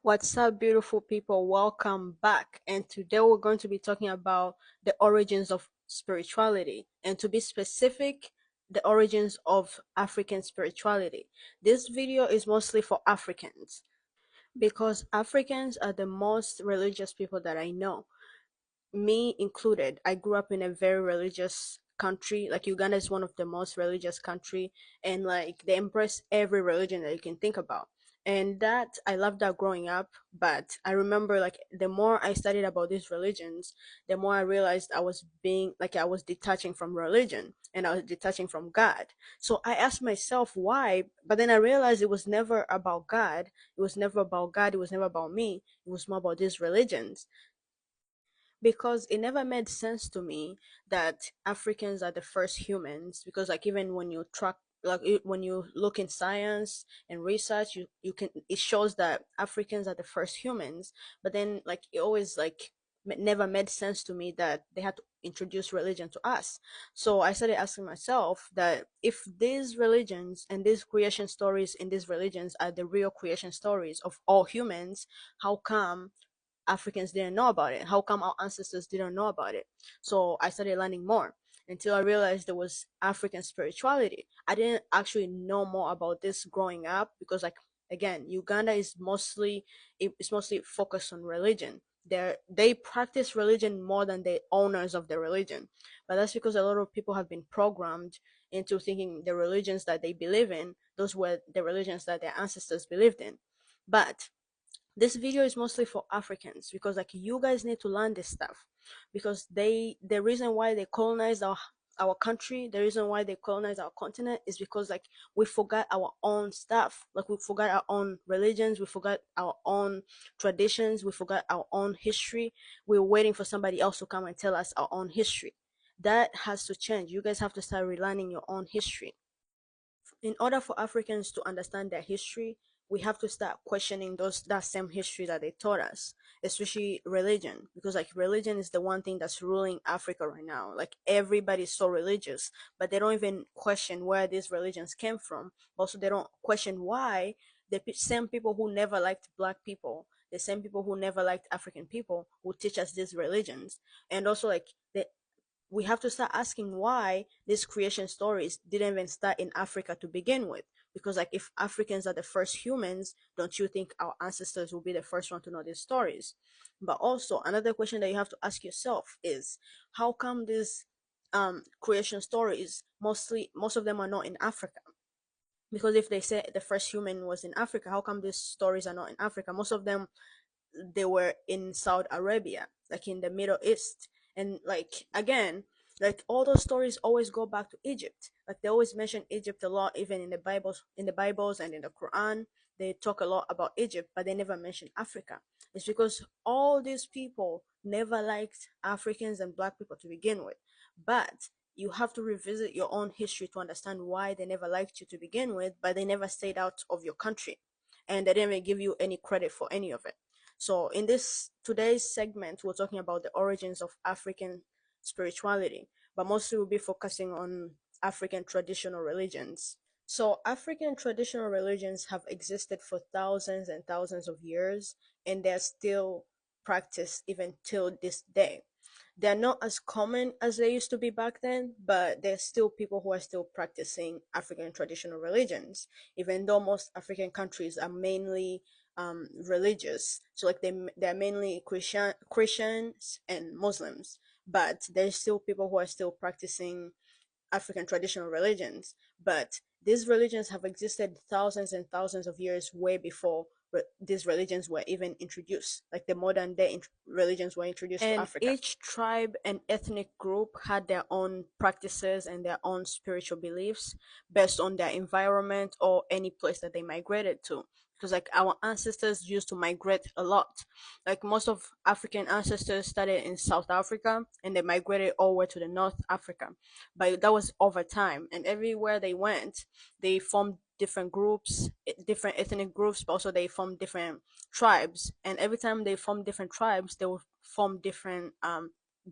What's up, beautiful people? Welcome back. And today we're going to be talking about the origins of spirituality. And to be specific, the origins of African spirituality. This video is mostly for Africans because Africans are the most religious people that I know, me included. I grew up in a very religious country. Like Uganda is one of the most religious country, and like they embrace every religion that you can think about. And that I loved that growing up, but I remember like the more I studied about these religions, the more I realized I was detaching from religion and I was detaching from God. So I asked myself why, but then I realized it was never about God. It was never about God. It was never about me. It was more about these religions because it never made sense to me that Africans are the first humans. Because like even when you track when you look in science and research, you can it shows that Africans are the first humans. But then like it always never made sense to me that they had to introduce religion to us. So I started asking myself that if these religions and these creation stories in these religions are the real creation stories of all humans, how come Africans didn't know about it? How come our ancestors didn't know about it? So I started learning more until I realized there was African spirituality. I didn't actually know more about this growing up because, like, again, Uganda is mostly focused on religion. They practice religion more than the owners of the religion, but that's because a lot of people have been programmed into thinking the religions that they believe in, those were the religions that their ancestors believed in. But this video is mostly for Africans because like you guys need to learn this stuff because the reason why they colonized our country, the reason why they colonized our continent is because like we forgot our own stuff. Like we forgot our own religions, we forgot our own traditions, we forgot our own history. We're waiting for somebody else to come and tell us our own history. That has to change. You guys have to start relearning your own history. In order for Africans to understand their history, we have to start questioning that same history that they taught us, especially religion, because like religion is the one thing that's ruling Africa right now. Like everybody's so religious, but they don't even question where these religions came from. Also, they don't question why same people who never liked black people, the same people who never liked African people, who teach us these religions. And also like we have to start asking why these creation stories didn't even start in Africa to begin with. Because like if Africans are the first humans, don't you think our ancestors will be the first one to know these stories? But also another question that you have to ask yourself is how come these creation stories most of them are not in Africa? Because if they say the first human was in Africa, how come these stories are not in Africa? Most of them they were in Saudi Arabia, like in the Middle East. And like again, like all those stories always go back to Egypt. Like they always mention Egypt a lot, even in the Bibles and in the Quran. They talk a lot about Egypt, but they never mention Africa. It's because all these people never liked Africans and black people to begin with. But you have to revisit your own history to understand why they never liked you to begin with, but they never stayed out of your country. And they didn't even give you any credit for any of it. So in this today's segment, we're talking about the origins of African spirituality, but mostly we'll be focusing on African traditional religions. So African traditional religions have existed for thousands and thousands of years, and they're still practiced even till this day. They're not as common as they used to be back then, but there's still people who are still practicing African traditional religions, even though most African countries are mainly religious. So like they're mainly Christians and Muslims, but there's still people who are still practicing African traditional religions. But these religions have existed thousands and thousands of years way before these religions were even introduced. Like the modern day religions were introduced to And Africa. Each tribe and ethnic group had their own practices and their own spiritual beliefs based on their environment or any place that they migrated to. Because like our ancestors used to migrate a lot. Like most of African ancestors started in South Africa and they migrated all the way to the North Africa. But that was over time, and everywhere they went, they formed different groups, different ethnic groups, but also they formed different tribes. And every time they formed different tribes, they would form different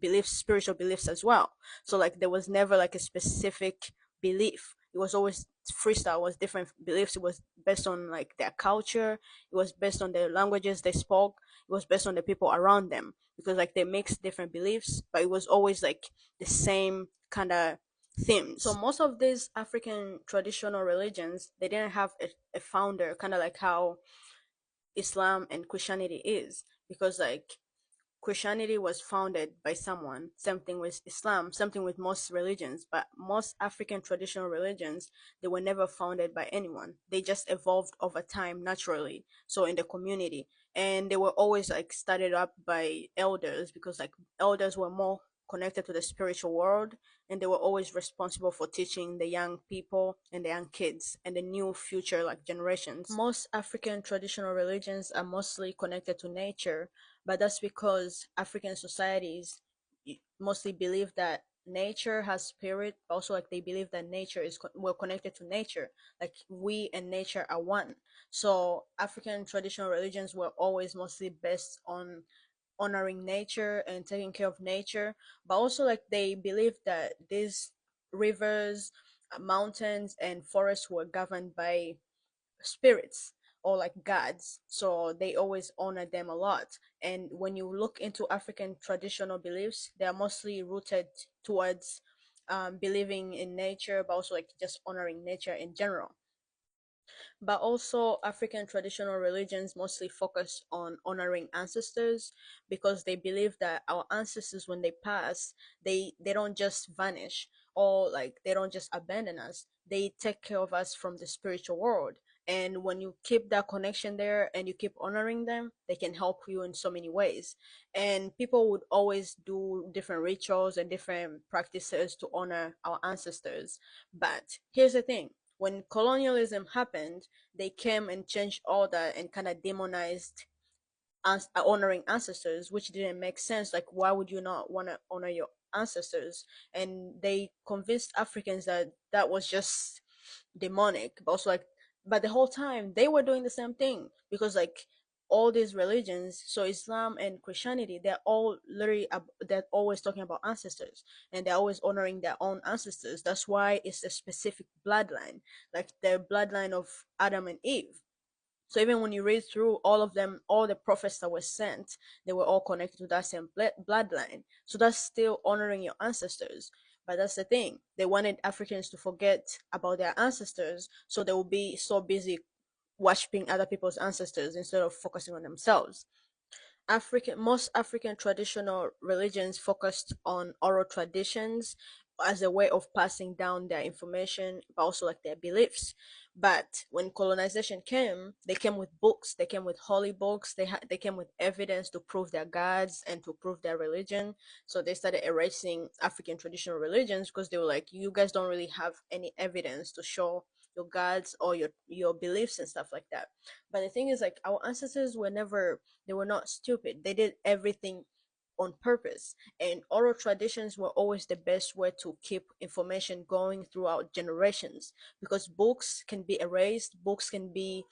beliefs, spiritual beliefs as well. So like there was never like a specific belief. It was always freestyle. It was different beliefs. It was based on like their culture, it was based on the languages they spoke, it was based on the people around them, because like they mixed different beliefs, but it was always like the same kind of themes. So most of these African traditional religions, they didn't have a founder, kind of like how Islam and Christianity is, because like Christianity was founded by someone, something with Islam, something with most religions, but most African traditional religions, they were never founded by anyone. They just evolved over time naturally. So in the community. And they were always like started up by elders, because like elders were more connected to the spiritual world, and they were always responsible for teaching the young people and the young kids and the new future like generations. Most African traditional religions are mostly connected to nature, but that's because African societies mostly believe that nature has spirit. Also, like they believe that nature is we're connected to nature, like we and nature are one. So African traditional religions were always mostly based on honoring nature and taking care of nature, but also like they believe that these rivers, mountains and forests were governed by spirits or like gods, so they always honor them a lot. And when you look into African traditional beliefs, they are mostly rooted towards believing in nature, but also like just honoring nature in general. But also African traditional religions mostly focus on honoring ancestors, because they believe that our ancestors, when they pass, they don't just vanish, or like they don't just abandon us, they take care of us from the spiritual world. And when you keep that connection there and you keep honoring them, they can help you in so many ways. And people would always do different rituals and different practices to honor our ancestors. But here's the thing: when colonialism happened, they came and changed all that and kind of demonized honoring ancestors, which didn't make sense. Like, why would you not want to honor your ancestors? And they convinced Africans that that was just demonic, but also like, but the whole time they were doing the same thing, because like all these religions, so Islam and Christianity, they're all literally they're always talking about ancestors, and they're always honoring their own ancestors. That's why it's a specific bloodline, like the bloodline of Adam and Eve. So even when you read through all of them, all the prophets that were sent, they were all connected to that same bloodline. So that's still honoring your ancestors. But that's the thing. They wanted Africans to forget about their ancestors, so they will be so busy worshiping other people's ancestors instead of focusing on themselves. Most African traditional religions focused on oral traditions as a way of passing down their information, but also like their beliefs. But when colonization came, they came with books, they came with holy books, they came with evidence to prove their gods and to prove their religion. So they started erasing African traditional religions, because they were like, you guys don't really have any evidence to show your gods or your beliefs and stuff like that. But the thing is, like, our ancestors were never, they were not stupid. They did everything on purpose. And oral traditions were always the best way to keep information going throughout generations, because books can be erased, books can be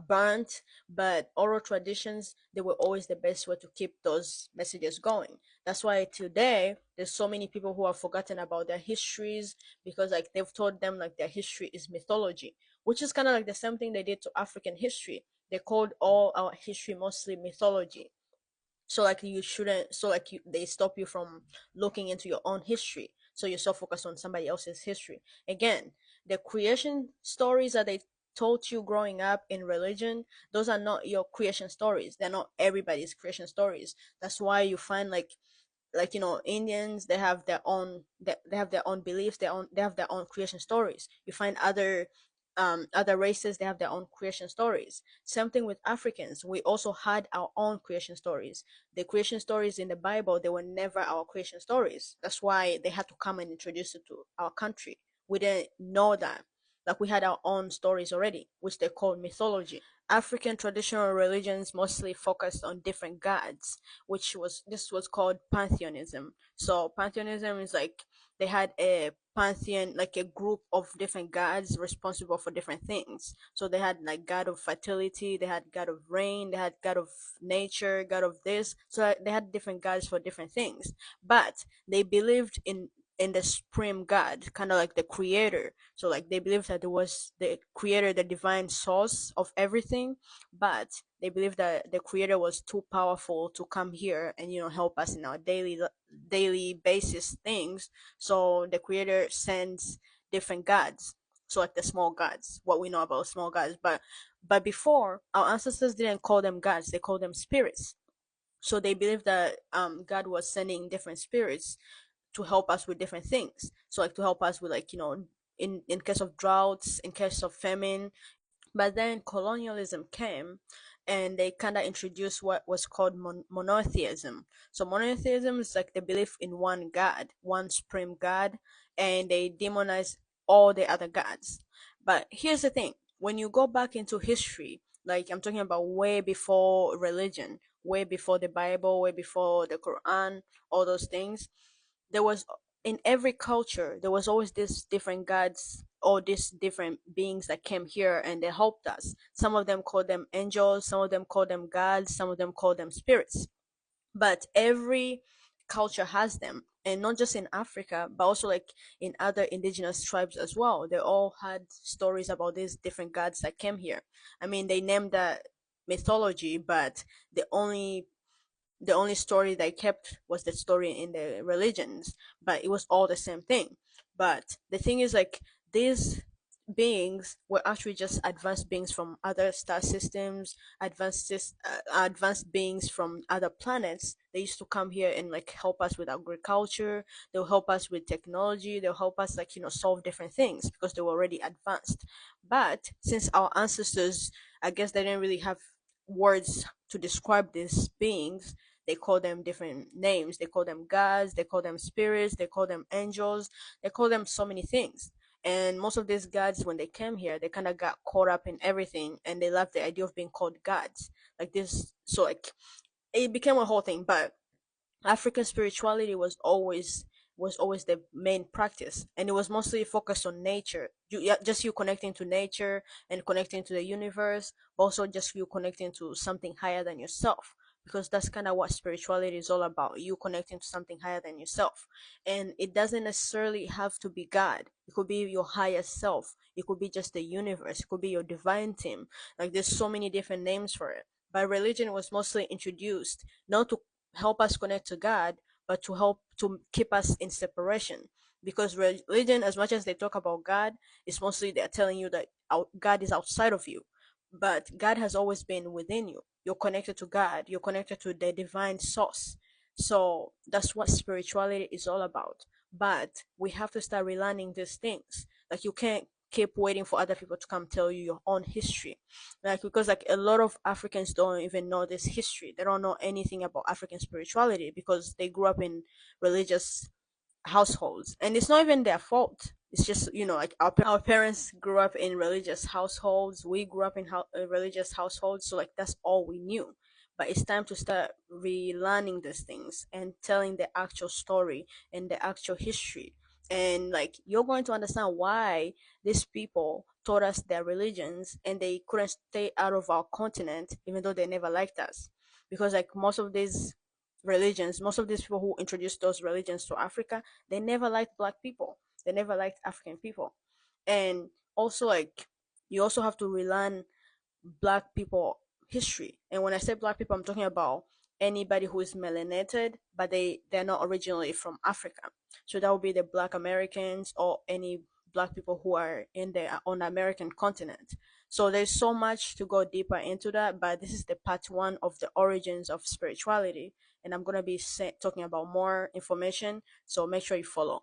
burnt, but oral traditions, they were always the best way to keep those messages going. That's why today there's so many people who have forgotten about their histories, because like they've told them like their history is mythology, which is kind of like the same thing they did to African history. They called all our history mostly mythology. So like you shouldn't, so like they stop you from looking into your own history, so you're so focused on somebody else's history. Again, the creation stories that they told you growing up in religion, those are not your creation stories, they're not everybody's creation stories. That's why you find like Indians, they have their own, they have their own beliefs, they have their own creation stories. You find other races, they have their own creation stories. Same thing with Africans, we also had our own creation stories. The creation stories in the Bible, they were never our creation stories. That's why they had to come and introduce it to our country. We didn't know that, like we had our own stories already, which they call mythology. African traditional religions mostly focused on different gods, which was this was called pantheonism. So pantheonism is like they had a pantheon, like a group of different gods responsible for different things. So they had like god of fertility, they had god of rain, they had god of nature, god of this. So they had different gods for different things. But they believed in in the supreme God, kind of like the creator. So like they believe that there was the creator, the divine source of everything, but they believe that the creator was too powerful to come here and help us in our daily basis things. So the creator sends different gods. So like the small gods, what we know about small gods, but before, our ancestors didn't call them gods, they called them spirits. So they believe that God was sending different spirits to help us with different things. So like to help us with, like, in case of droughts, in case of famine. But then colonialism came, and they kind of introduced what was called monotheism. So monotheism is like the belief in one God, one supreme God, and they demonize all the other gods. But here's the thing: when you go back into history, like I'm talking about way before religion, way before the Bible, way before the Quran, all those things, there was, in every culture there was always these different gods or these different beings that came here and they helped us. Some of them called them angels, some of them called them gods, some of them called them spirits. But every culture has them, and not just in Africa but also like in other indigenous tribes as well. They all had stories about these different gods that came here. I mean, they named that mythology, but the only the only story they kept was the story in the religions, but it was all the same thing. But the thing is, like, these beings were actually just advanced beings from other star systems, advanced beings from other planets. They used to come here and like help us with agriculture. They'll help us with technology. They'll help us, like, solve different things because they were already advanced. But since our ancestors, I guess they didn't really have words to describe these beings, they call them different names. They call them gods, they call them spirits, they call them angels, they call them so many things. And most of these gods, when they came here, they kind of got caught up in everything and they loved the idea of being called gods. Like this, so like it became a whole thing. But African spirituality was always the main practice, and it was mostly focused on nature. Yeah, just you connecting to nature and connecting to the universe, but also just you connecting to something higher than yourself. Because that's kind of what spirituality is all about, you connecting to something higher than yourself. And it doesn't necessarily have to be God. It could be your higher self. It could be just the universe. It could be your divine team. Like there's so many different names for it. But religion was mostly introduced not to help us connect to God, but to help to keep us in separation. Because religion, as much as they talk about God, is mostly they're telling you that God is outside of you, but God has always been within you. You're connected to God. You're connected to the divine source. So that's what spirituality is all about. But we have to start relearning these things. Like you can't keep waiting for other people to come tell you your own history, like because like a lot of Africans don't even know this history. They don't know anything about African spirituality because they grew up in religious households, and it's not even their fault. It's just, like our parents grew up in religious households, we grew up in religious households, so like that's all we knew. But it's time to start relearning these things and telling the actual story and the actual history. And like you're going to understand why these people taught us their religions and they couldn't stay out of our continent even though they never liked us. Because like most of these people who introduced those religions to Africa, they never liked black people. They never liked African people. And also, like, you also have to relearn black people history. And when I say black people, I'm talking about anybody who is melanated, but they're not originally from Africa. So that would be the black Americans or any black people who are in the on the American continent. So there's so much to go deeper into that, but this is the part one of the origins of spirituality, and I'm gonna be talking about more information. So make sure you follow.